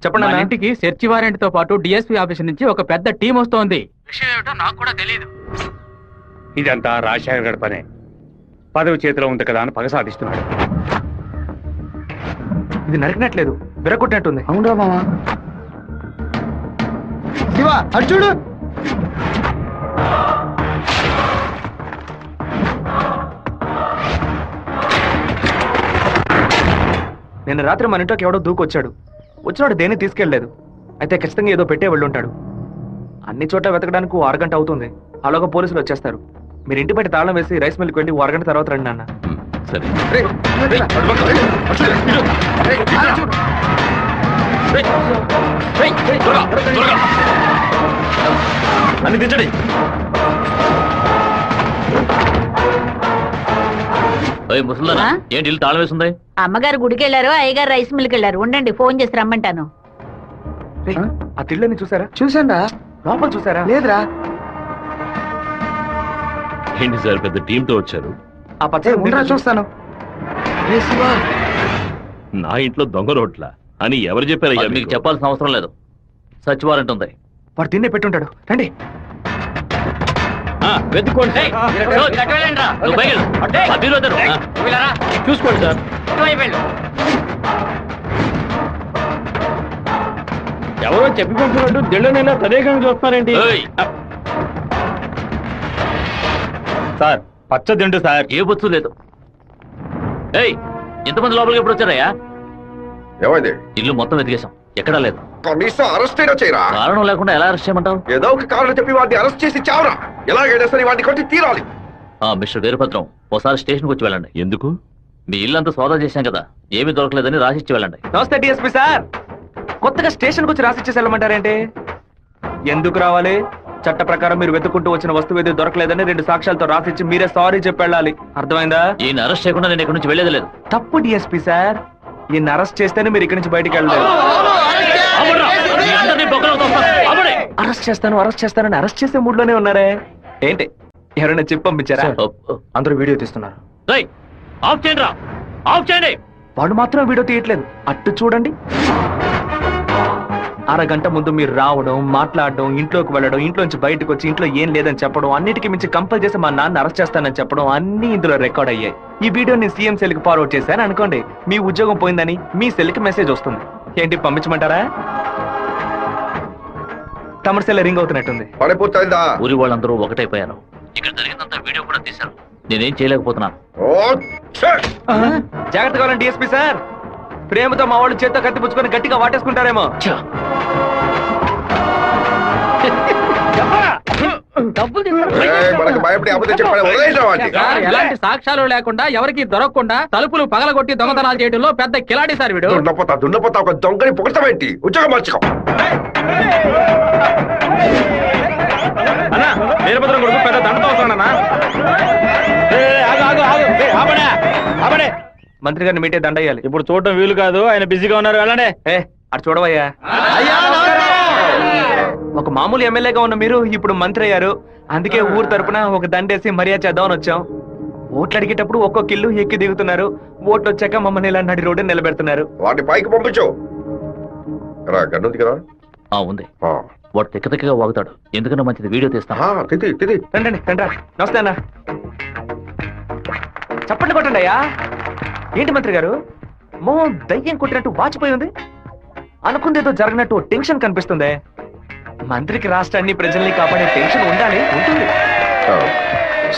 చెప్పండి మన ఇంటికి సెర్చ్ వారెంట్ తో పాటు డిఎస్పీ ఆఫీస్ నుంచి ఒక పెద్ద టీం వస్తోంది. విషయం ఏమిటో నాకు కూడా తెలియదు. ఇదంతా రాజశేఖర్ గడి పనే. పదవి చేతిలో ఉంది కదా అని పగ సాధిస్తున్నాడు. ఇది నరికినట్లేదు, విరగొట్టినట్టుంది. అవునరా మామ. శివ అటు చూడు. నిన్న రాత్రి మన ఇంట్లోకి ఎవడో దూకొచ్చాడు. వచ్చినాడు దేన్ని తీసుకెళ్లేదు. అయితే ఖచ్చితంగా ఏదో పెట్టే వెళ్ళి ఉంటాడు. అన్ని చోట్ల వెతకడానికి 1 అరగంట అవుతుంది. అలాగా పోలీసులు వచ్చేస్తారు. మీరు ఇంటి బయట తాళం వేసి రైస్ మిల్కి వెళ్ళి 1 అరగంట తర్వాత రండి నాన్న. సరే. అన్ని దించండి. ముసలిదానా ఏంటి ఇల్లు తాళం వేసింది? అమ్మగారు గుడికి వెళ్ళారు, అయ్యగారు రైస్ మిల్కి వెళ్ళారు. ఉండండి, ఫోన్ చేసి రమ్మంటాను. ఆ తిళ్ళని చూసారా? చూసాండా. లోపల చూసారా? లేదురా. ఏంటి సార్ పెద్ద టీమ్ తో వచ్చారు? ఆ పచ్చ ఉండరా చూస్తాను. నా ఇంట్లో దొంగ రోడ్ల అని ఎవరు చెప్పారు? మీకు చెప్పాల్సిన అవసరం లేదు. సచ్ వారెంట్ ఉంది. వాడు తిన్నే పెట్టుంటాడు. రండి వెతుక్కోండి. చూసుకోండి సార్. ఎవరో చెప్పి పంపినట్టు దిళ్ళనైనా తదేకంగా చూస్తున్నారేంటి? సార్ పచ్చ దిండు సార్. ఏ బొచ్చు లేదు. ఏయ్, ఎంతమంది లోపలికి ఎప్పుడు వచ్చారయ్యా? ఏమైంది? ఇల్లు మొత్తం వెతికేశాం, ఎక్కడా లేదు. కనీసం అరెస్ట్ అయినా చేయరా? కారణం లేకుండా ఎలా అరెస్ట్ చేయమంటావు? ఏదో ఒక కారణం చెప్పి వాడిని అరెస్ట్ చేసి చావరా. ఎలాగైనా సరే వాడిని కొట్టి తీరాలి. మిస్టర్ వీరభద్రం, ఒకసారి స్టేషన్కి వచ్చి వెళ్ళండి. ఎందుకు? మీ ఇల్లంతా సోదా చేశాం కదా, ఏమీ దొరకలేదని రాసిచ్చి వెళ్ళండి. నమస్తే డిఎస్పీ సార్. కొత్తగా స్టేషన్కి వచ్చి రాసిచ్చేసి వెళ్ళమంటారేంటి? ఎందుకు రావాలి? చట్ట ప్రకారం మీరు వెతుక్కుంటూ వచ్చిన వస్తువు ఏది దొరకలేదని 2 సాక్ష్యాలతో రాసిచ్చి మీరే సారీ చెప్పి వెళ్ళాలి. అర్థమైందా? ఈయన అరెస్ట్ చేయకుండా నేను ఇక్కడ నుంచి వెళ్ళేది లేదు. తప్పు డిఎస్పీ సార్. ఈయన అరెస్ట్ చేస్తేనే మీరు ఇక్కడి నుంచి బయటికి వెళ్ళలేదు. అరెస్ట్ చేస్తానని అరెస్ట్ చేసే మూడ్ లోనే ఉన్నారే ఏంటి? ఎవరైనా చెప్పి పంపించారా? అందరూ వీడియో తీస్తున్నారు. ఆఫ్ చేయండి రా, ఆఫ్ చేయండి. వాడు మాత్రం వీడియో తీయట్లేదు. అట్టు చూడండి. అరగంట ముందు మీరు రావడం, మాట్లాడడం, ఇంట్లోకి వెళ్ళడం, ఇంట్లోంచి బయటకు వచ్చి ఇంట్లో ఏం లేదని చెప్పడం, అన్నిటికీ మించి కంపల్ చేసి మా నాన్న అరెస్ట్ చేస్తానని చెప్పడం అన్ని ఇందులో రికార్డ్ అయ్యాయి. ఈ వీడియో నేను సీఎం సెల్ కి ఫార్వర్డ్ చేశాను అనుకోండి, మీ ఉద్యోగం పోయిందని మీ సెల్ కి మెసేజ్ వస్తుంది. ఏంటి పంపించమంటారా? తమిళ సెల్ రింగ్ అవుతున్నట్టుంది. ఊరి వాళ్ళందరూ ఒకటైపోయారు. ఇక్కడ జరిగినంత వీడియో కూడా తీశారు. నేనేం చేయలేకపోతున్నాను. జాగ్రత్తగా డిఎస్పీ సార్. ప్రేమతో మా వాళ్ళు చేత్తో కత్తిపుచ్చుకొని గట్టిగా వాటేసుకుంటారేమో. ఎలాంటి సాక్ష్యాలు లేకుండా ఎవరికి దొరకకుండా తలుపులు పగలగొట్టి దొంగతనాలు చేయడంలో పెద్ద కిలాడి సార్ వీడు. దున్నపోతా ఒక దొంగని పొగడతామేంటి? ఉద్యోగం మార్చుకో. అన్నా వీరభద్రం కొడుకు పెద్ద దండతో వస్తానన్నా. మంత్రి గారిని మీటే దండయ్యాలి. ఇప్పుడు చూడటం వీలు కాదు, ఆయన బిజీగా ఉన్నారు. వెళ్ళండి. అటు చూడవయ్యా. ఒక మామూలు ఎమ్మెల్యేగా ఉన్న మీరు ఇప్పుడు మంత్రి అయ్యారు. అందుకే ఊరు తరపున ఒక దండేసి మర్యాద చేద్దామని వచ్చాం. ఓట్లు అడిగేటప్పుడు ఒక్కొక్క ఇల్లు ఎక్కి దిగుతున్నారు. ఓట్లు వచ్చాక మమ్మల్ని ఇలా నడి రోడ్డు నిలబెడుతున్నారు. వాటి పైకి పంపించు. ఉంది. వాడు తిక్కగా వాగుతాడు. ఎందుకన్నా మంచిది వీడియో తీస్తాను. రండి రండి. నమస్తే అన్న. చప్పట్లు కొట్టండి అయ్యా. ఏంటి మంత్రి గారు మోహం దయ్యం కొట్టినట్టు వాచిపోయి ఉంది? అనుకుందేదో జరగనట్టు టెన్షన్ కనిపిస్తుంది. మంత్రికి రాష్ట్రాన్ని ప్రజల్ని కాపాడే టెన్షన్ ఉండాలి, ఉంటుంది.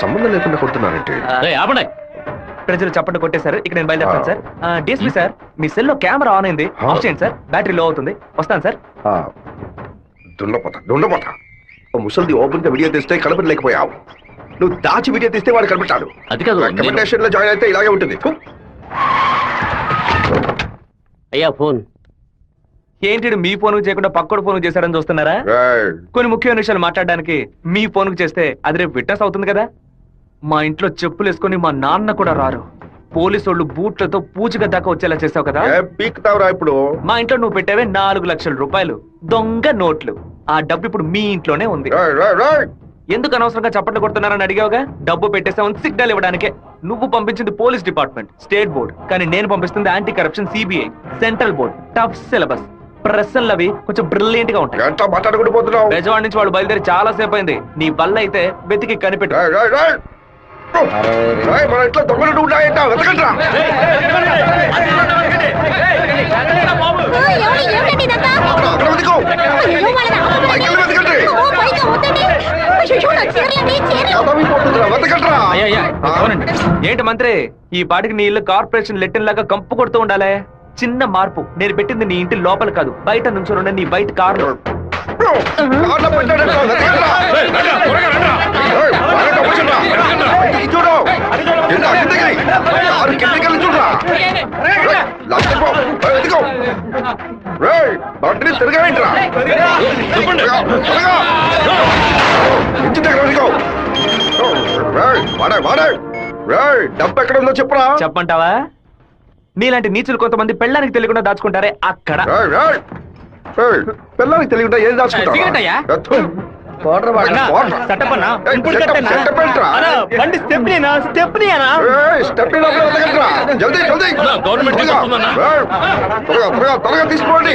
సంబంధం లేకుండా కొడుతున్నారంటే ప్రజలు చప్పట్లు కొట్టేశారు. ఇక నేను బయలుదేరుతాను సార్. డిఎస్పీ సార్, మీ సెల్ లో కెమెరా ఆన్ అయింది. ఆఫ్ చేయండి సార్, బ్యాటరీ లో అవుతుంది. వస్తాను సార్. దున్నపోతా ముసలిది ఓపెన్ గా వీడియో తీస్తే కనపడలేకపోయావు. నువ్వు దాచి వీడియో తీస్తే వాడు కనిపెట్టాడు. అది కాదు, రికమెండేషన్ లో జాయిన్ అయితే ఇలాగే ఉంటుంది. అయ్యా ఫోన్ ఏంటి? మీ ఫోన్ చేయకుండా పక్కడు ఫోన్ చేశారని చూస్తున్నారా? కొన్ని ముఖ్యమైన విషయాలు మాట్లాడడానికి మీ ఫోన్ చేస్తే అది రేపు విట్నెస్ అవుతుంది కదా. మా ఇంట్లో చెప్పులు వేసుకొని మా నాన్న కూడా రారు. పోలీసు వాళ్ళు బూట్లతో పూజగా దాకా వచ్చేలా చేసావు కదా. ఇప్పుడు మా ఇంట్లో నువ్వు పెట్టావే 4 లక్షల రూపాయలు దొంగ నోట్లు. ఆ డబ్బు ఇప్పుడు మీ ఇంట్లోనే ఉంది. ఎందుకు అనవసరంగా చప్పట్లు కొడుతున్నారని అడిగావుగా. డబ్బు పెట్టేసామని సిగ్నల్ ఇవ్వడానికే. నువ్వు పంపించింది పోలీస్ డిపార్ట్మెంట్, స్టేట్ బోర్డ్. కానీ నేను పంపిస్తుంది anti corruption, CBI, central board. Tough syllabus. ప్రశ్నలు అవి కొంచెం బ్రిలియంట్ గా ఉంటాయి. ఎంత మాట్లాడుకుంటూ పోతున్నావు? బెజవాడ నుంచి వాళ్ళు బయలుదేరి చాలా సేపు అయింది. నీ బల్ల అయితే వెతికి కనిపెట్టు. రేయ్, రేయ్, రేయ్. రేయ్, మన ఇంట్లో దొంగలు ఉన్నాయంట, వెతకండ్రా. అక్కడ వెతుకో. పైకెళ్ళి వెతకండి. చదవిపోతుందిరా, వెతకండ్రా. ఏంటి మంత్రి, ఈ పాటికి నీ ఇల్లు కార్పొరేషన్ లెట్టిన్ లాగా కంపు కొడుతూ ఉండాలి. చిన్న మార్పు. నేను పెట్టింది నీ ఇంటి లోపల కాదు, బయట నుంచి నీ బయట కారు. కార్లో పెట్టాడంట, వెతకండ్రా. రేయ్, బాగా కూర్చోండ్రా. బయటికి చూడు. కింద, కిందకి. కారు కిందకెళ్ళి చూడురా. రేయ్, లాస్ట్కి పో. రేయ్, వెతుకో. రేయ్, బండిని తిరగవేంట్రా. త్వరగా, త్వరగా. ఇంటి దగ్గర వెతుకో. రేయ్, వాడే. రేయ్, డబ్బు ఎక్కడ ఉందో చెప్పురా. చెప్పంటావా? నీలాంటి నీచులు కొంతమంది పెళ్ళానికి తెలియకుండా దాచుకుంటారే అక్కడ. రేయ్, రేయ్. రేయ్, పిల్లలకి తెలియకుండా ఏం దాచుకుంటావు? సిగరెట్ అయ్యా? తీసుకోండి.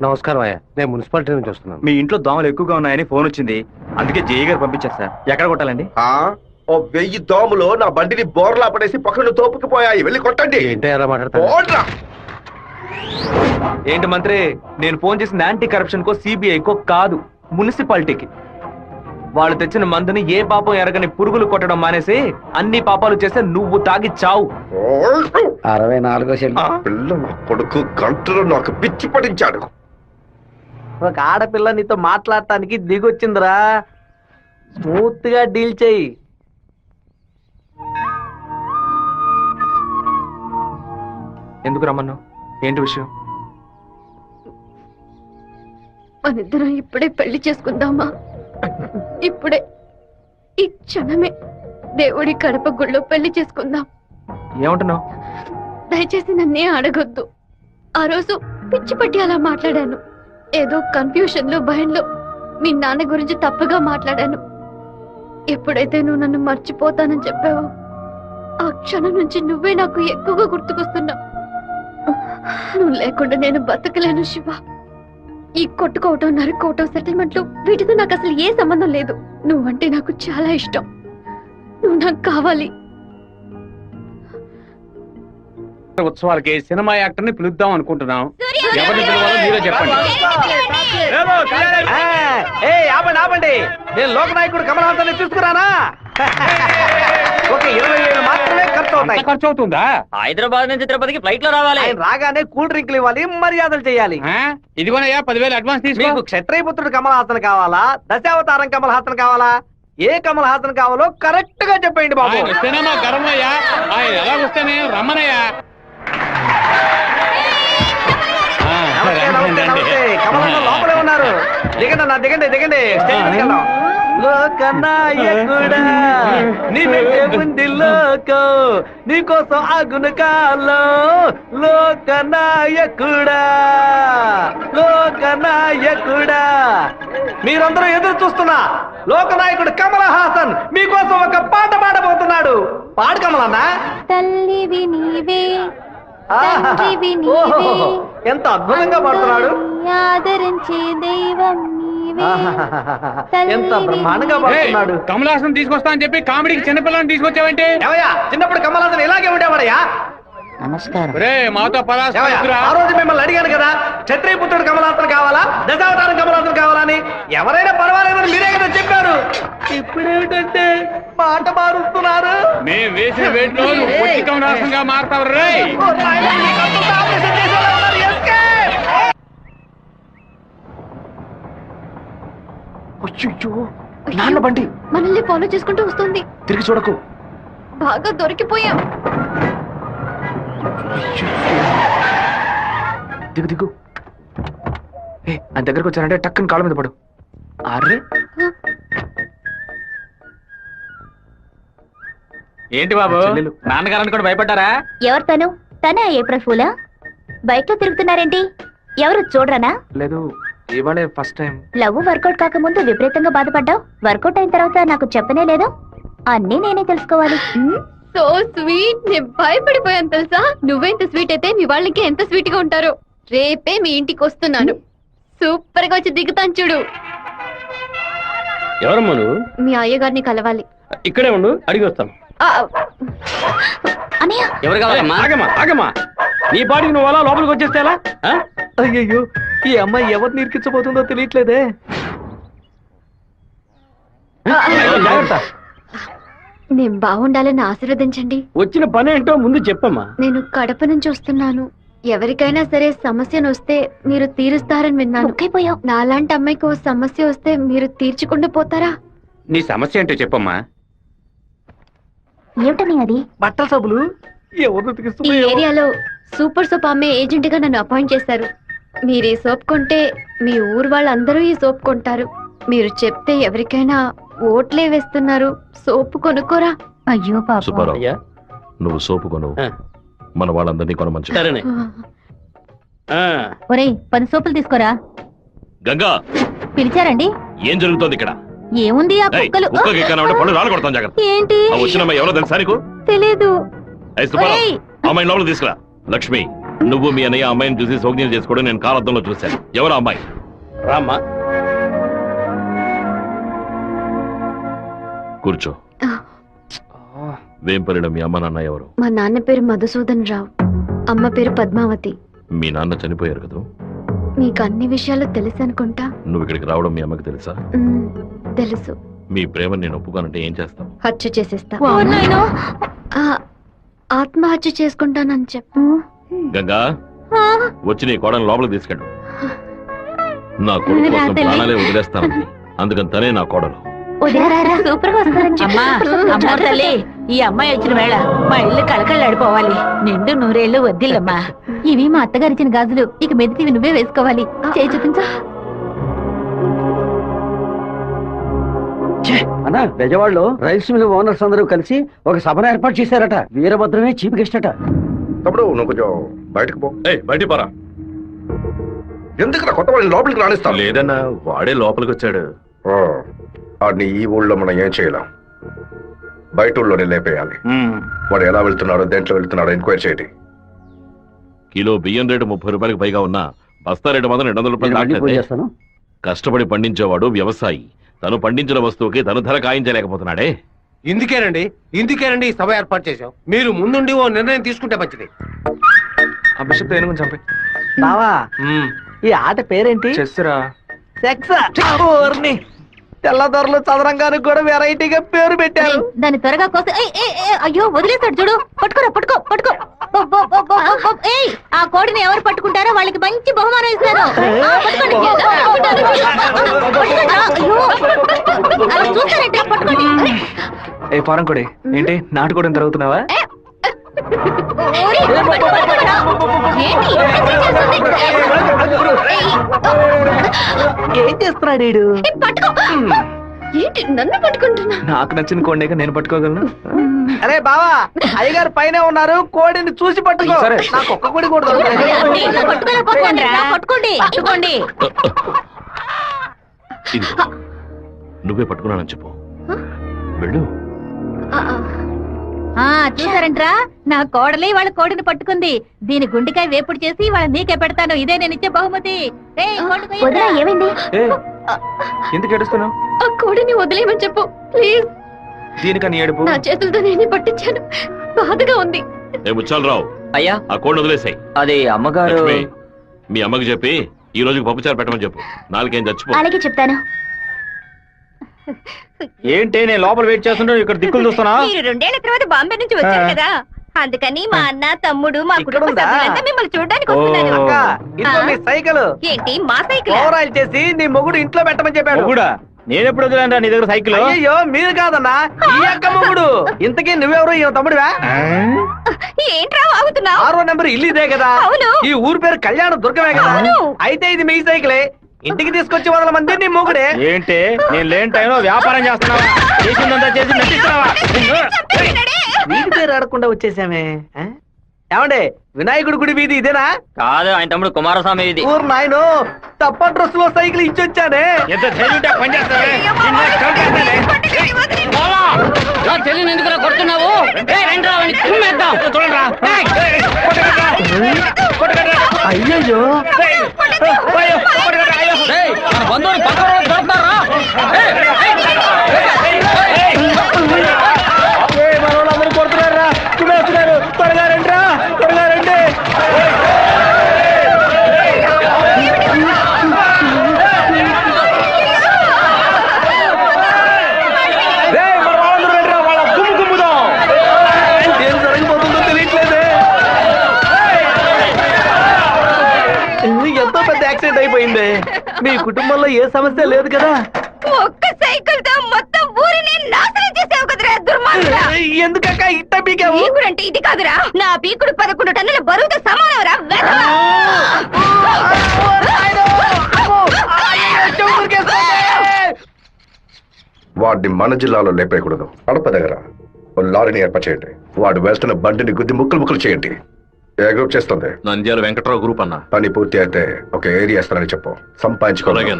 నమస్కారం అయ్యా, నేను మున్సిపాలిటీ నుంచి వస్తున్నాను. మీ ఇంట్లో దోమలు ఎక్కువగా ఉన్నాయని ఫోన్ వచ్చింది, అందుకే జేఈ గారు పంపించారు సార్. ఎక్కడ కొట్టాలండి? ఓ 1000 దోమలు నా బండిని బోర్లా పడేసి పక్కన తోపుకుపోయాయి, వెళ్ళి కొట్టండి. ఏంటో ఎలా మాట్లాడతారు? పోడ్రా. ఏంటి మంత్రి, నేను ఫోన్ చేసిన యాంటీ కరప్షన్ కో సిబిఐకో కాదు, మున్సిపాలిటీకి. వాళ్ళు తెచ్చిన మందుని ఏ పాపం ఎరగని పురుగులు కొట్టడం మానేసి అన్ని పాపాలు చేస్తే నువ్వు తాగి చావు. 64వ సెల్. పిల్ల నా కొడుకు గంటలో నాకు పిచ్చి పడించాడు. ఒక ఆడపిల్ల నీతో మాట్లాడటానికి దిగొచ్చిందిరా, స్మూత్ గా డీల్ చెయ్యి. ఎందుకు రమ్మన్నావు? ఏంటి విషయం? మనిద్దరం ఇప్పుడే పెళ్లి చేసుకుందామా? ఇప్పుడే, ఈ క్షణమే దేవుడి కడప గుళ్ళో పెళ్లి చేసుకుందాం. ఏమంటున్నావు? దయచేసి నన్నే అడగొద్దు. ఆ రోజు పిచ్చి పట్టి అలా మాట్లాడాను. ఏదో కన్ఫ్యూషన్ లో భయంలో మీ నాన్న గురించి తప్పుగా మాట్లాడాను. ఎప్పుడైతే నువ్వు నన్ను మర్చిపోతానని చెప్పావో ఆ క్షణం నుంచి నువ్వే నాకు ఎక్కువగా గుర్తుకొస్తున్నావు. నువ్వు లేకుండా నేను బతకలేను శివ. ఈ కొట్టుకోవటం, నరుకోవటం, సెటిల్మెంట్లు వీటితో నాకు అసలు ఏ సంబంధం లేదు. నువ్వంటే నాకు చాలా ఇష్టం. నువ్వు నాకు కావాలి. ఉత్సవాలకి సినిమా యాక్టర్ ని పిలుద్దాం అనుకుంటున్నాం. ఎవరిని పిలవాలో మీరే చెప్పండి. ఆపండి, నేను లోకనాయకుడు కమల్ హాసన్ చూసుకురానా? ఒక 27 మాత్రమే ఖర్చు అవుతాయి. ఖర్చు అవుతుందా? హైదరాబాద్ నుంచి తిరుపతికి ఫ్లైట్ లో రావాలి. ఆయన రాగానే కూల్ డ్రింక్లు ఇవ్వాలి, మర్యాదలు చేయాలి. ఇదిగోనయ్యా 10,000 అడ్వాన్స్ తీసుకో. మీకు క్షత్రియపుత్రుడు కమల్ హాసన్ కావాలా, దశావతారం కమల్ హాసన్ కావాలా? ఏ కమల్ హాసన్ కావాలో కరెక్ట్ గా చెప్పండి బాబు. ఆయన వస్తేనే మా గర్వమయ్యా. ఆయన ఎలా వస్తేనే రమ్మనయ్యా. నమస్తే. కమల్ హాసన్ లోపలే ఉన్నారు. దిగండి అన్న, దిగండి స్టేజ్ మీదకి వెళ్దాం. లోకనాయకుడా నీ వెంటే ఉంది లోకం, నీకోసం ఆగును కాలం. లోకనాయకుడా మీరందరూ ఎదురు చూస్తున్నా లోకనాయకుడు కమల్ హాసన్ మీకోసం ఒక పాట పాడబోతున్నాడు. పాడు కమలన్నా. తల్లివి నీవే, తండ్రివి ఓహో, నీవే, ఎంత అద్భుతంగా పాడుతున్నాడు. ఆదరించే దైవం నీవే. ఎంత బ్రహ్మాండంగా పాడుతున్నాడు. కమల్ హాసన్ తీసుకొస్తా అని చెప్పి కామెడీకి చిన్నపిల్లని తీసుకొచ్చావంటే? ఏమయ్యా, చిన్నప్పుడు కమల్ హాసన్ ఇలాగే ఉండేవాడయ్యా. నమస్కారం. రే మాతో ఏమయ్యా, ఆ రోజు మిమ్మల్ని అడిగాను కదా, క్షత్రియపుత్రుడు కమల్ హాసన్ కావాలా, దశావతారం కమల్ హాసన్ కావాలా అని. ఎవరైనా పర్వాలేదని మీరే కదా చెప్పారు. ఇప్పుడేమిటంటే మాట మారుస్తున్నారు. మేము వేసిన వేట్లో నువ్వు కమల్ హాసన్ గా మారుతావు. రే ఓ నాయనా, మీకు అంతా ఆపరేషన్ చేసేలా ఉన్నారు. Escape! అయ్యో, నాన్న బండి మనల్ని ఫాలో చేసుకుంటూ వస్తుంది. తిరిగి చూడకు. బాగా దొరికిపోయాం. దిగు. ఆయన దగ్గరకు వచ్చారంటే టక్కుని కాళ్ళ మీద పడు. అరే ఏంటి బాబు, చెల్లెలు. నాన్నగారని కూడా భయపడ్డారా? ఎవరు తను? తనే ఏప్రిల్ ఫూలా? బైక్ లో తిరుగుతున్నారేంటి? ఎవరు చూడరానా? లేదు, ఇవాళే ఫస్ట్ టైం. లవ్ వర్కౌట్ కాకముందు విపరీతంగా బాధపడ్డావు. వర్కౌట్ అయిన తర్వాత నాకు చెప్పనే లేదు. అన్నీ నేనే తెలుసుకోవాలి. So sweet. నేను భయపడిపోయాను తెలుసా. నువ్వెంత స్వీట్ అయితే మీ వాళ్ళకి ఎంత స్వీట్ గా ఉంటారో. రేపే మీ ఇంటికి వస్తున్నాను. సూపర్ గా వచ్చి దిగుతాను చూడు. ఎవరమ్మా నువ్వు? మీ అయ్యగారిని కలవాలి. ఇక్కడే ఉండు, అడిగి వస్తాను. అన్నయ్య ఎవరు కావాలమ్మా? ఆగమ్మా ఆగమ్మా, నీ పాటికి నువ్వు అలా లోపలికి వచ్చేస్తే ఎలా? అయ్యయ్యో, ఈ అమ్మాయి ఎవరిని ఇరికించబోతుందో తెలియట్లేదే. జాగ్రత్త. నేను బాగుండాలని ఆశీర్వదించండి. వచ్చిన పని ఏంటో ముందు చెప్పమ్మా. నేను కడప నుంచి వస్తున్నాను. ఎవరికైనా సరే సమస్యను వస్తే మీరు తీరుస్తారని విన్నాను. ముక్కైపోయావు. నాలాంటి అమ్మాయికి ఓ సమస్య వస్తే మీరు తీర్చకుండా పోతారా? నీ సమస్య ఏంటో చెప్పమ్మా. ఏమిటని అది? బట్టల సబ్బులు ఎవరు ఈ ఏరియాలో సూపర్ సోప్ అమ్మే ఏజెంట్ గా నన్ను అపాయింట్ చేశారు. మీరు ఈ సోప్ కొంటే మీ ఊరు వాళ్ళందరూ ఈ సోప్ కొంటారు. మీరు చెప్తే ఎవరికైనా ఓట్లే వేస్తున్నారు. సోపు కొనుక్కోరా. అయ్యో పాప. సుబ్బారావు, అయ్యా నువ్వు సోపు కొను, మన వాళ్ళందరినీ కొనమంచు. సరేనే. ఒరేయ్ 10 సోపులు తీసుకోరా. గంగా, పిలిచారండి? ఏం జరుగుతోంది ఇక్కడ? ఏముంది ఆ ఏయ్, కుక్కలు. కుక్కకి ఎక్కానంటే పళ్ళు రాళ్ళు కొడతాం, జాగ్రత్త. ఏంటి? ఆ వచ్చిన అమ్మాయి ఎవరో తెలుసా నీకు? తెలీదు. ఏయ్ సుబ్బారావు, ఒరేయ్. అమ్మాయిని లోపల తీసుకురా. లక్ష్మి, నువ్వు మీ అన్నయ్య అమ్మాయిని చూసి సోగ్యం చేసుకోవడం నేను కాలద్దంలో చూశాను. ఎవరు ఆ అమ్మాయి? రామ్మా. కూర్చో. వేంపల్లిలో మీ అమ్మ నాన్న ఎవరు? మా నాన్న పేరు మధుసూదన్ రావు, అమ్మ పేరు పద్మావతి. మీ నాన్న చనిపోయారు కదా? మీకు అన్ని విషయాలు తెలుసు అనుకుంటా. నువ్వు ఇక్కడికి రావడం మీ అమ్మకి తెలుసా? తెలుసు. మీ ప్రేమను నేను ఒప్పుకోనంటే ఏం చేస్తావు? హత్య చేసేస్తా. ఓ నాయనో. ఆ, ఆత్మహత్య చేసుకుంటానని చెప్పు. గంగా, ఆ, వచ్చి నీ కోడని లోపలికి తీసుకెళ్ళు. నా కొడుకు రా కోసం తల్లి. ప్రాణాలే వదిలేస్తానంది, అందుకని తనే నా కోడలు. వదిలేరా, సూపర్ గా వస్తారని చెప్పు. అమ్మా తల్లి, ఈ అమ్మాయి వచ్చిన వేళ మా ఇల్లు కలకళ్ళాడిపోవాలి. నిండు నూరేళ్లు వద్దిల్లమ్మా. ఇవి మా అత్తగారు ఇచ్చిన గాజులు. ఇక మెదిటివి నువ్వే వేసుకోవాలి. చేయి చూపించు. అన్న బెజవాడలో రైస్ మిల్ ఓనర్స్ అందరూ కలిసి ఒక సభను ఏర్పాటు చేశారట. వీరభద్రమే చీఫ్ గెస్ట్ అట. తమ్ముడు నువ్వు కొంచెం బయటకు పో. బయట పరా. ఎందుకు కొత్త వాళ్ళని లోపలికి రాణిస్తాను? లేదన్నా, వాడే లోపలికి వచ్చాడు. వాడిని ఈ ఊళ్ళో మనం ఏం చేయలేం. బయట ఊళ్ళోనే లేపేయాలి. వాడు ఎలా వెళ్తున్నాడో, దేంట్లో వెళ్తున్నాడో ఎంక్వైరీ చేయండి. కిలో బియ్యం రేటు 30 రూపాయలకు పైగా ఉన్నా బస్తా రేటు మాత్రం 200 రూపాయలు నేను మళ్ళీ ఫోన్ దాటలేదే. చేస్తాను. కష్టపడి పండించేవాడు వ్యవసాయి. తను పండించిన వస్తువుకి తను ధర కాయించలేకపోతున్నాడే. ఇందుకేనండి ఈ సభ ఏర్పాటు చేశాం. మీరు ముందుండి ఓ నిర్ణయం తీసుకుంటే మంచిది. ఆ బిషప్ ఏనుగుని చంపే. బావా, ఈ ఆట పేరేంటి? చెస్సురా. సెక్స్. తెల్లదొరలు చదరంగానికి కూడా వెరైటీగా పేరు పెట్టారు. దాన్ని త్వరగా కోసి. ఏయ్, ఏయ్, ఏయ్, అయ్యో వదిలేస్తాడు చూడు. పట్టుకోరా, పట్టుకో పట్టుకో. బొ, బొ, బొ, బొ, బొ, బొ. ఏయ్, ఆ కోడిని ఎవరు పట్టుకుంటారో వాళ్ళకి మంచి బహుమానం ఇస్తారు. ఆ, పట్టుకోండి. పట్టుకోండి రా. అయ్యో, అలా చూస్తారంటే పట్టుకోండి. ఏ ఫారం కొడి, ఏంటి నాటుకోవడం జరుగుతున్నావా? ఓరి, పట్టుకోరా. ఏంటి ఏం చేస్తున్నాడు వీడు? ఏయ్, పట్టుకో. ఏంటి నన్ను పట్టుకుంటున్నా? నాకు నచ్చిన కోడిని నేను పట్టుకోగలను. అరే బావా, అయ్యగారు పైనే ఉన్నారు, కోడిని చూసి పట్టుకో. సరే. నాకు ఒక్క కోడి కూడా దొరకలేదు. పట్టుకోండి రా, పట్టుకోండి పట్టుకోండి. ఇదిగో, నువ్వే పట్టుకున్నానని చెప్పు. వెళ్ళు. ఆ, ఆ. ఆ చూసారంట్రా, నా కోడలి వాళ్ళ కోడిని పట్టుకుంది. దీని గుండెకాయ వేపుడు చేసి వాళ్ళ నీకే పెడతాను. ఇదే నేను ఇచ్చే బహుమతి. ఏమైంది? ఏ ఎందుకు ఏడుస్తున్నావు? ఆ కోడిని వదిలేయమని చెప్పు ప్లీజ్. దీనికని ఏడుపు? నా చేతులతో నేనే పట్టించాను, బాధగా ఉంది. ఏ ముచ్చాలరావు, అయ్యా, ఆ కోడిని వదిలేసాయి. అది అమ్మగారు. లక్ష్మి, మీ అమ్మకి చెప్పి ఈ రోజుకి పప్పుచారు పెట్టమని చెప్పు. నాలుగేం చచ్చిపో. అలాగే చెప్తాను. ఏంటి నేను లోపల వెయిట్ చేస్తుంటే ఇక్కడ దిక్కులు చూస్తున్నా? మీరు 2 ఏళ్ల తర్వాత బాంబే నుంచి వచ్చారు కదా, అందుకని మా అన్న తమ్ముడు మా ఇక్కడ కుటుంబ ఉందా? సభ్యులంతా మిమ్మల్ని చూడడానికి వస్తున్నారు. అక్క, ఇదిగో నీ సైకిల్ ఏంటి మా సైకిల్? ఓవర్ ఆయిల్ చేసి నీ మొగుడు ఇంట్లో పెట్టమని చెప్పాడు. కూడా నేను ఎప్పుడు వదిలేను నీ దగ్గర సైకిల్? అయ్యో మీరు కాదన్నా, ఈ అక్క మొగుడు. ఇంతకీ నువ్వెవరు? ఈ తమ్ముడివా? ఏంట్రా వాగుతున్నావు? 6వ నెంబర్ ఇల్లు ఇదే కదా? అవును. ఈ ఊరు పేరు కళ్యాణ దుర్గమే కదా? అవును. అయితే ఇది మీ సైకిలే. ఇంటికి తీసుకొచ్చి వదల మంది నీ మొగుడే. ఏంటి నేను లేని టైంలో వ్యాపారం చేస్తున్నావా? చేసిందంతా చేసి నటిస్తున్నావా? వీటి పేరు ఆడకుండా వచ్చేసామే. ఏమండే వినాయకుడి గుడి వీధి ఇదేనా? కాదు ఆయన తమ్ముడు కుమారస్వామి ఇది. ఊరు నాయను తప్ప డ్రెస్ లో సైకిల్ ఇచ్చొచ్చానే. ఎంత ధైర్యం పనిచేస్తావే నిన్ను చంపేస్తానే. చెల్లిని ఎందుకు కొడుతున్నావు? చూడరా అయ్యయ్యో బంధువులు పక్కన దొరుకుతారా? మనోళ్ళందరూ కొడుతున్నారా? వస్తున్నారు, త్వరగా రండి రా, త్వరగా రండి. ఏం జరగబోతుందో తెలియట్లేదే. ఎంతో పెద్ద యాక్సిడెంట్ అయిపోయింది. మీ కుటుంబంలో ఏ సమస్య లేదు కదా? ఒక్క సైకిల్ తో మొత్తం ఊరిని నాశనం చేసావు కదరా దుర్మార్గుడా. ఎందుకక్క ఇట్ట పీకావు? పీకుడు అంటే ఇది కాదురా, నా పీకుడు 11 టన్నుల బరువుతో సమానవరా. వాడిని మన జిల్లాలో లేపేయకూడదు. కడప దగ్గర ఓ లారీని ఏర్పాటు చేయండి. వాడు వేస్తున్న బండిని గుద్ది ముక్కలు ముక్కలు చేయండి. ఏ గ్రూప్ చేస్తుంది? నంద్యాల వెంకట్రావు గ్రూప్ అన్న. పని పూర్తి అయితే ఒక ఏరియా ఇస్తానని చెప్పు. సంపాదించుకోవాలి.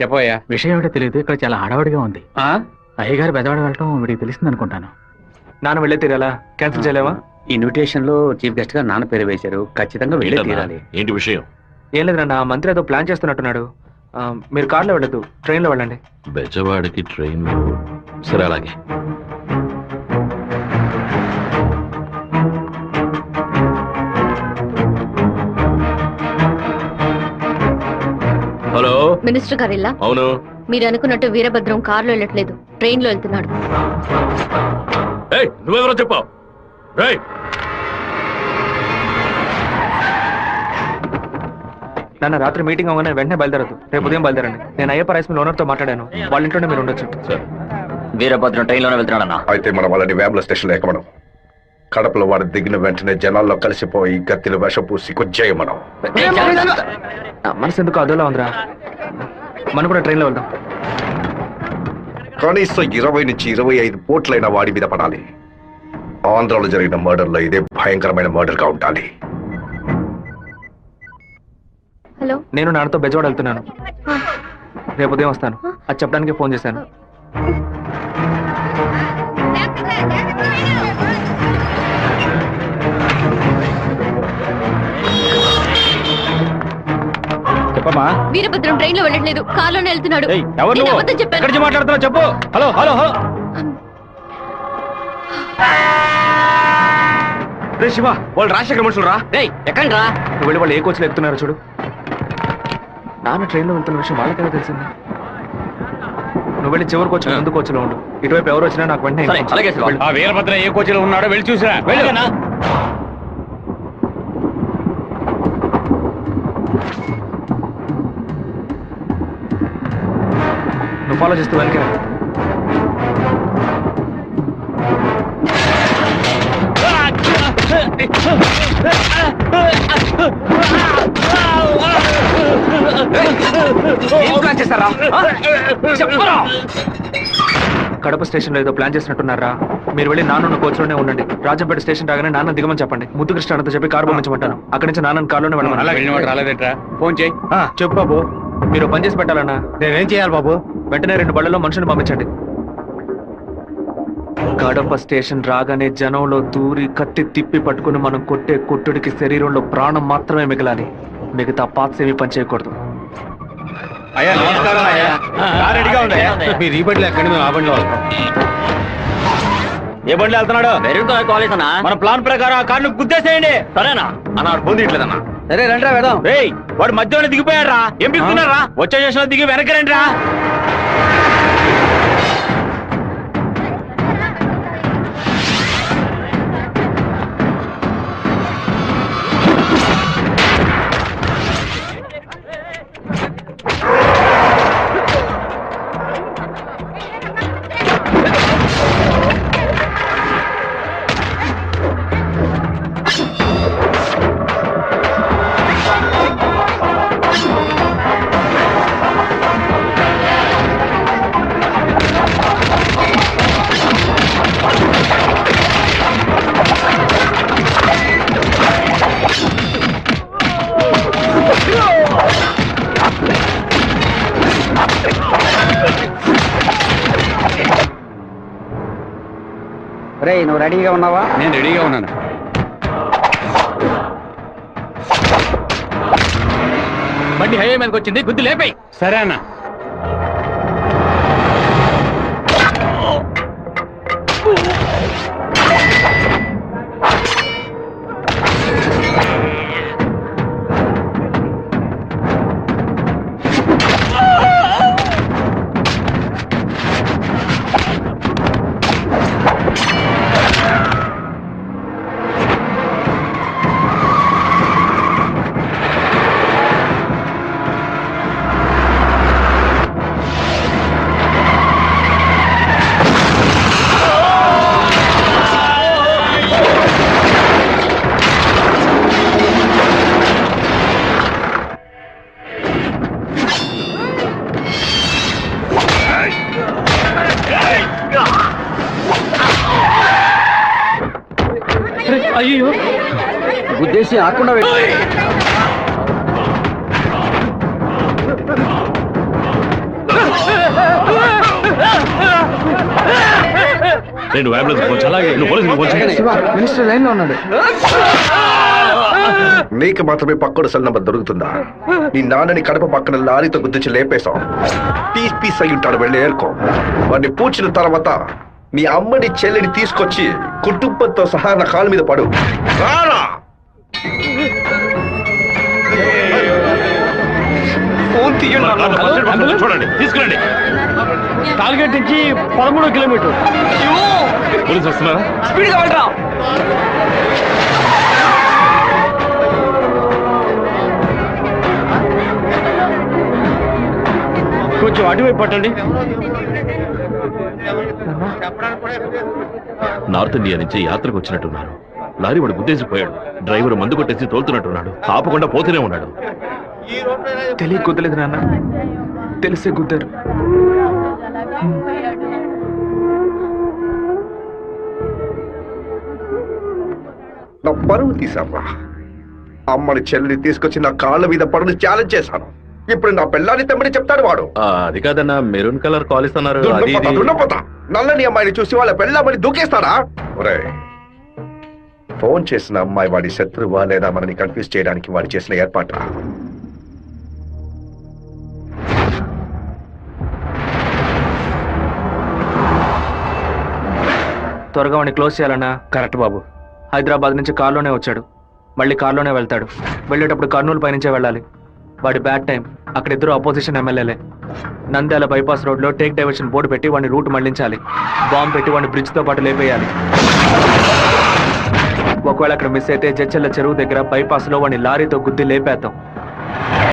చెప్పయ్యా. విషయం ఏమిటో తెలియదు, ఇక్కడ చాలా హడావుడిగా ఉంది. అయ్యగారు బెదవాడ వెళ్ళటం వీడికి తెలిసింది అనుకుంటాను. నాన్న వెళ్ళే తీరాలా? క్యాన్సిల్ చేయలేవా? ఇన్విటేషన్ లో చీఫ్ గెస్ట్ గా నాన్న పేరు వేశారు, ఖచ్చితంగా వెళ్ళే ఏంటన్నా? తీరాలి. ఏంటి విషయం? ఏం లేదు నాన్న, మంత్రి ఏదో ప్లాన్ చేస్తున్నట్టున్నాడు. మీరు కార్లో వెళ్ళదు, ట్రైన్లో వెళ్ళండి. బెజవాడికి ట్రైన్. సరే అలాగే. హలో మినిస్టర్ గారు ఇలా అవును. మీరు అనుకున్నట్టు వీరభద్రం కారులో వెళ్ళట్లేదు, ట్రైన్ లో వెళ్తున్నాడు. ఏయ్ నువ్వెవరో చెప్పావు? నాన్న రాత్రి మీటింగ్ అవగానే వెంటనే బయలుదేరదు, రేపు ఉదయం బయలుదేరండి. నేను అయ్యప్ప రైస్ మిల్ ఓనర్తో మాట్లాడాను, వాళ్ళ ఇంట్లోనే మీరు ఉండొచ్చు. సరే. వీరభద్రం ట్రైన్లోనే వెళ్తున్నాడన్నా. అయితే మనం వాళ్ళని వేముల స్టేషన్లో ఎక్కమనం. కడపలో వాడు దిగిన వెంటనే జనాల్లో కలిసిపోయి గత్తిలో విషం పూసి కొచ్చేయమనం. మనసు ఎందుకు అదోలా ఉందిరా, మనం కూడా ట్రైన్లో వెళ్దాం. కనీసం 20 నుంచి 25 పోట్లైన వాడి మీద పడాలి. ఆంధ్రాలో జరిగిన మర్డర్లో ఇదే భయంకరమైన మర్డర్ గా ఉండాలి. హలో, నేను నాన్నతో బెజవాడ వెళ్తున్నాను, రేపు ఉదయం వస్తాను. అది చెప్పడానికి ఫోన్ చేశాను. చెప్పమ్మా. వీరభద్రం ట్రైన్ లో వెళ్ళట్లేదు, కారులోనే వెళ్తున్నాడు. ఎవరు నేను నువ్వు? అబద్ధం చెప్పాను. ఎక్కడి నుంచి మాట్లాడుతున్నావు చెప్పు. Hello hello hello. రే శివ, వాళ్ళు రాజశేఖర మనుషులు రా. ఎక్కండి రా. నువ్వు వెళ్ళి వాళ్ళు ఏ కోచ్లో ఎక్కుతున్నారో చూడు. నాన్న ట్రైన్లో వెళ్తున్న విషయం వాళ్ళకైనా తెలిసింది. నువ్వు వెళ్ళి చివరి కోచ్ ముందు కోచ్లో ఉండు. ఇటువైపు ఎవరు వచ్చినా నాకు వెంటనే సరే, అలాగే శివ. ఆ వీరభద్ర ఏ కోచ్లో ఉన్నాడో వెళ్ళి చూసిరా. వెళ్ళనా? నువ్వు ఫాలో చేస్తూ వెనక కడప స్టేషన్ లో ఏదో ప్లాన్ చేసినట్టున్నారా. మీరు వెళ్ళి నాన్న కోచ్లోనే ఉండండి. రాజంపేట స్టేషన్ రాగానే నాన్న దిగమని చెప్పండి. ముద్దుకృష్ణ అన్నతో చెప్పి కారు పంపించమంటాను. అక్కడి నుంచి నాన్న కారులోనే వెళ్ళమని. రాలేదేట్రా? ఫోన్ చేయి. చెప్పు బాబు. మీరు పని చేసి పెట్టాలన్నా. నేనేం చేయాలి బాబు? వెంటనే 2 బళ్ళలో మనుషుని పంపించండి. కడప స్టేషన్ రాగానే జనంలో దూరి కత్తి తిప్పి పట్టుకుని మనం కొట్టే కొట్టుడికి శరీరంలో ప్రాణం మాత్రమే మిగలాలి. మిగతా పాత్స్ ఏమీ పని చేయకూడదు. అయ్యా నమస్కారం అయ్యా. కారు రెడీగా ఉంది అయ్యా. మీరు ఈ బండిలో ఎక్కండి, మేము ఆ బండిలో వస్తాం. ఏ బండిలో వెళ్తున్నాడు? మెరూన్ కలర్ కాలేజ్ అన్నా. మన ప్లాన్ ప్రకారం ఆ కార్ను గుద్దేసేయండి. సరేనా అన్న, ఫోన్ తీయట్లేదన్నా. సరే రండి వెళ్దాం. రేయ్ వాడు మధ్యలోనే దిగిపోయాడు రా. ఏం పిక్కుతున్నారా? వచ్చే స్టేషన్ లో దిగి వెనక్కి రండి రా. నువ్వు రెడీగా ఉన్నావా? నేను రెడీగా ఉన్నాను. బండి హైవే మీదకి వచ్చింది, గుద్ది లేపాయి. సరే అన్న. అయ్యో, ఉద్దేశం ఆకుండా నేను అంబులెన్స్ ఫోన్ చేయాలి. నువ్వు పోలీసులకు ఫోన్ చేయాలి. మినిస్టర్ లైన్ లో ఉన్నాడు. నీకు మాత్రమే పక్కడు సెల్ నంబర్ దొరుకుతుందా? నీ నాన్నని కడప పక్కన లారీతో గుద్దించి లేపేశాం. పీస్ పీస్ అయి ఉంటాడు, వెళ్ళి ఏరుకో. వాడిని పూడ్చిన తర్వాత నీ అమ్మని చెల్లిని తీసుకొచ్చి కుటుంబంతో సహా నా కాలు మీద పడు. రారా! ఫోన్ తీయండి. చూడండి, తీసుకురండి. టార్గెట్ నుంచి 13 కిలోమీటర్. పోలీసు వస్తున్నారా? స్పీడ్గా వెళ్ళరా. కొంచెం అటువైపు పట్టండి. నార్త్ ఇండియా నుంచి యాత్రకు వచ్చినట్టున్నారు. లారీ వాడు గుద్దేసిపోయాడు. డ్రైవర్ మందు కొట్టేసి తోలుతున్నట్టున్నాడు. ఆపకుండా పోతూనే ఉన్నాడు. తెలియ గుద్దలేదు నాన్న, తెలిసే గుద్దారు. నా పరువు తీసారా? అమ్మని చెల్లిని తీసుకొచ్చి నా కాళ్ళ మీద పడుని ఛాలెంజ్ చేశాను. ఇప్పుడు నా పిల్లాన్ని తెమ్మని చెప్తాడు వాడు. అది కాదన్నా, మెరూన్ కలర్ కాలేజ్ అన్నారు. నల్లని అమ్మాయిని చూసి వాళ్ళ పెళ్ళామని దూకేస్తారా? ఒరే, ఫోన్ చేసిన అమ్మాయి వాడి శత్రువా లేదా మనని కన్ఫ్యూజ్ చేయడానికి వాడు చేసిన ఏర్పాట. త్వరగా వాడిని క్లోజ్ చేయాలన్నా. కరెక్ట్ బాబు. హైదరాబాద్ నుంచి కార్లోనే వచ్చాడు, మళ్ళీ కార్లోనే వెళ్తాడు. వెళ్ళేటప్పుడు కర్నూలు పైనుంచే వెళ్ళాలి. వాడి బ్యాడ్ టైం. అక్కడ ఇద్దరు అపోజిషన్ ఎమ్మెల్యేలే. నంద్యాల బైపాస్ రోడ్ లో టేక్ డైవర్షన్ బోర్డు పెట్టి వాడిని రూట్ మళ్లించాలి. బాంబు పెట్టి వాడిని బ్రిడ్జ్ తో పాటు లేపేయాలి. ఒకవేళ అక్కడ మిస్ అయితే జడ్చెల్ల చెరువు దగ్గర బైపాస్ లో వాడిని లారీతో గుద్ది లేపేద్దాం.